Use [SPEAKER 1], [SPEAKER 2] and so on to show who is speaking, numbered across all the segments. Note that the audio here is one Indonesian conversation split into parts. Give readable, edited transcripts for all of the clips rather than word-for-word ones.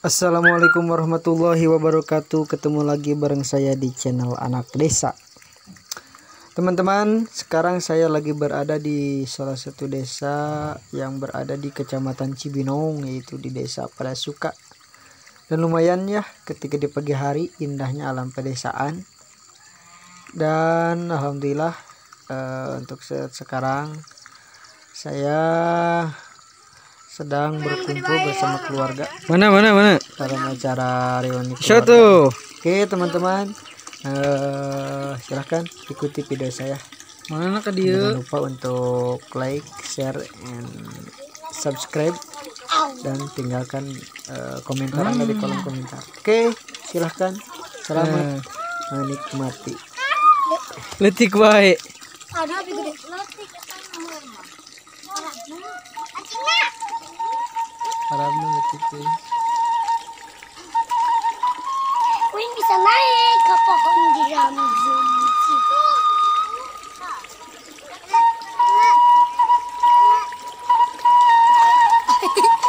[SPEAKER 1] Assalamualaikum warahmatullahi wabarakatuh. Ketemu lagi bareng saya di channel Anak Desa. Teman-teman, sekarang saya lagi berada di salah satu desa yang berada di Kecamatan Cibinong, yaitu di Desa Padasuka. Dan lumayan ya, ketika di pagi hari indahnya alam pedesaan. Dan alhamdulillah untuk sekarang saya sedang berkumpul bersama keluarga. Mana dalam acara reuni keluarga. Oke teman-teman, silahkan ikuti video saya.
[SPEAKER 2] Mana ke dia?
[SPEAKER 1] Jangan lupa untuk like, share, and subscribe, dan tinggalkan komentar Anda di kolom komentar. Oke, silahkan. Selamat menikmati.
[SPEAKER 2] Letik baik.
[SPEAKER 3] Ada lebih gede.
[SPEAKER 1] Harapnya letik.
[SPEAKER 3] Wing bisa naik ke pohon di Ramzum.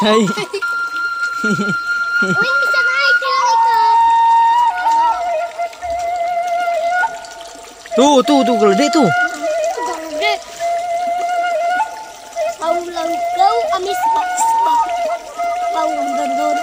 [SPEAKER 2] Hai.
[SPEAKER 3] Wing bisa naik kali ke.
[SPEAKER 2] Tuh gede tuh.
[SPEAKER 3] Gede. Lau amis bak. Lau gandor.